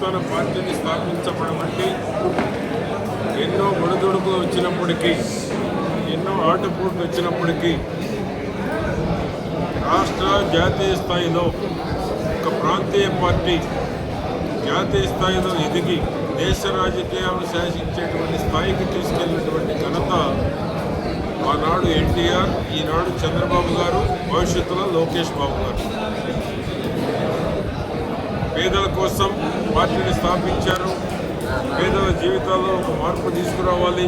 నూతన పార్టీని స్థాపించబడమంటే ఎన్నో ఒడిదుడుకులు వచ్చినప్పటికీ, ఎన్నో ఆటుపోట్లు వచ్చినప్పటికీ రాష్ట్ర జాతీయ స్థాయిలో ఒక ప్రాంతీయ పార్టీ జాతీయ స్థాయిలో ఎదిగి దేశ రాజకీయాలను శాసించేటువంటి స్థాయికి తీసుకెళ్లినటువంటి ఘనత ఆనాడు ఎన్టీఆర్, ఈనాడు చంద్రబాబు గారు, భవిష్యత్తులో లోకేష్ బాబు గారు. పేదల కోసం పార్టీని స్థాపించారు. పేదల జీవితాల్లో ఒక మార్పు తీసుకురావాలి,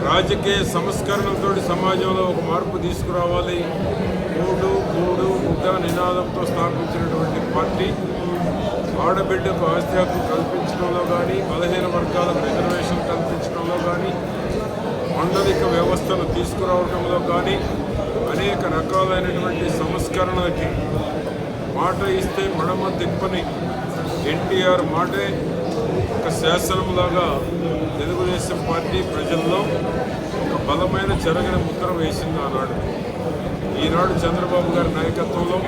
రాజకీయ సంస్కరణలతో సమాజంలో ఒక మార్పు తీసుకురావాలి, మూడు ముద్ద నినాదంతో స్థాపించినటువంటి పార్టీ ఆడబిడ్డకు ఆస్తి హక్కు కల్పించడంలో కానీ, బలహీన వర్గాలకు రిజర్వేషన్ కల్పించడంలో కానీ, మండలిక వ్యవస్థను తీసుకురావడంలో కానీ అనేక రకాలైనటువంటి సంస్కరణలకి మాట ఇస్తే మడమ తిప్పని ఎన్టీఆర్ మాటే ఒక శాసనంలాగా తెలుగుదేశం పార్టీ ప్రజల్లో ఒక బలమైన చెరగని ముద్ర వేసింది ఆనాడు. ఈనాడు చంద్రబాబు గారి నాయకత్వంలో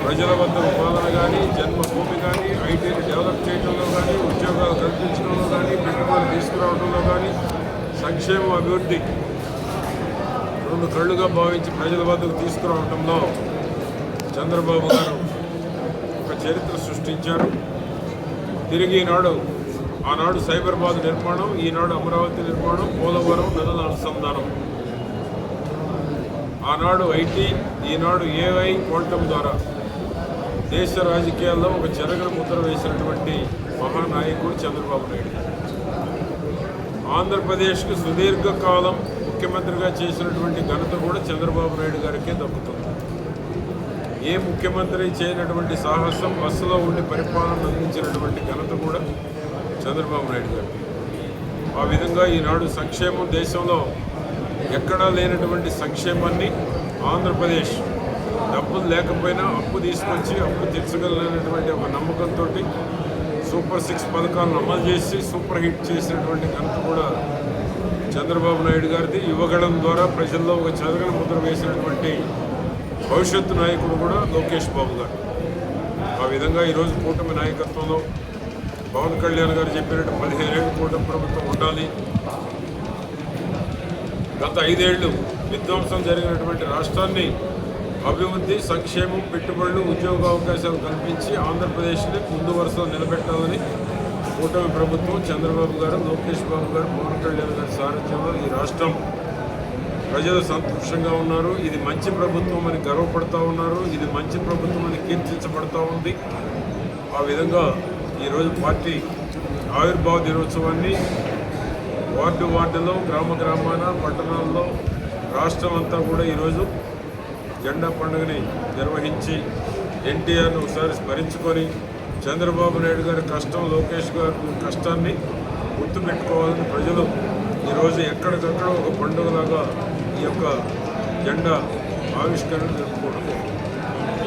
ప్రజల వద్ద పాలన కానీ, జన్మభూమి కానీ, ఐటీని డెవలప్ చేయడంలో కానీ, ఉద్యోగాలు కల్పించడంలో కానీ, పెట్టుబడులు తీసుకురావడంలో కానీ, సంక్షేమ అభివృద్ధి రెండు కళ్ళుగా భావించి ప్రజల వద్దకు తీసుకురావడంలో చంద్రబాబు గారు ఒక చరిత్ర సృష్టించారు. తిరిగి ఆనాడు సైబరాబాద్ నిర్మాణం, ఈనాడు అమరావతి నిర్మాణం, పోలవరం నదుల అనుసంధానం, ఆనాడు ఐటీ, ఈనాడు ఏఐ, క్వాంటం ద్వారా దేశ రాజకీయాల్లో ఒక చెరగని ముద్ర వేసినటువంటి మహానాయకుడు చంద్రబాబు నాయుడు. ఆంధ్రప్రదేశ్కు సుదీర్ఘకాలం ముఖ్యమంత్రిగా చేసినటువంటి ఘనత కూడా చంద్రబాబు నాయుడు గారికే దక్కుతుంది. ఏ ముఖ్యమంత్రి చేయనటువంటి సాహసం, బస్సులో ఉండి పరిపాలన అందించినటువంటి ఘనత కూడా చంద్రబాబు నాయుడు గారు. ఆ విధంగా ఈనాడు సంక్షేమం దేశంలో ఎక్కడా లేనటువంటి సంక్షేమాన్ని ఆంధ్రప్రదేశ్ డబ్బులు లేకపోయినా అప్పు తీసుకొచ్చి అప్పు తీర్చగలిగినటువంటి ఒక నమ్మకంతో సూపర్ 6 పథకాలను అమలు చేసి సూపర్ హిట్ చేసినటువంటి ఘనత కూడా చంద్రబాబు నాయుడు గారిది. యువగళం ద్వారా ప్రజల్లో ఒక చెరగని ముద్ర వేసినటువంటి భవిష్యత్తు నాయకుడు కూడా లోకేష్ బాబు గారు. ఆ విధంగా ఈరోజు కూటమి నాయకత్వంలో పవన్ కళ్యాణ్ గారు చెప్పినట్టు 15 ఏళ్ళు కూటమి ప్రభుత్వం ఉండాలి. గత 5 ఏళ్ళు విధ్వంసం జరిగినటువంటి రాష్ట్రాన్ని అభివృద్ధి, సంక్షేమం, పెట్టుబడులు, ఉద్యోగ అవకాశాలు కల్పించి ఆంధ్రప్రదేశ్ని ముందు వరుసలో నిలబెట్టాలని కూటమి ప్రభుత్వం చంద్రబాబు గారు, లోకేష్ బాబు గారు, పవన్ కళ్యాణ్ గారి సారథ్యంలో ఈ రాష్ట్రం ప్రజలు సంతోషంగా ఉన్నారు. ఇది మంచి ప్రభుత్వం అని గర్వపడుతూ ఉన్నారు. ఇది మంచి ప్రభుత్వం అని కీర్తించబడుతూ ఉంది. ఆ విధంగా ఈరోజు పార్టీ ఆవిర్భావ దినోత్సవాన్ని వార్డులో, గ్రామాన, పట్టణాల్లో, రాష్ట్రం అంతా కూడా ఈరోజు జెండా పండుగని నిర్వహించి ఎన్టీఆర్ను ఒకసారి స్మరించుకొని చంద్రబాబు నాయుడు గారి కష్టం, లోకేష్ గారి కష్టాన్ని గుర్తుపెట్టుకోవాలని ప్రజలు ఈరోజు ఎక్కడికక్కడ ఒక పండుగలాగా ఈ యొక్క జెండా ఆవిష్కరణ జరుపుకోవడం.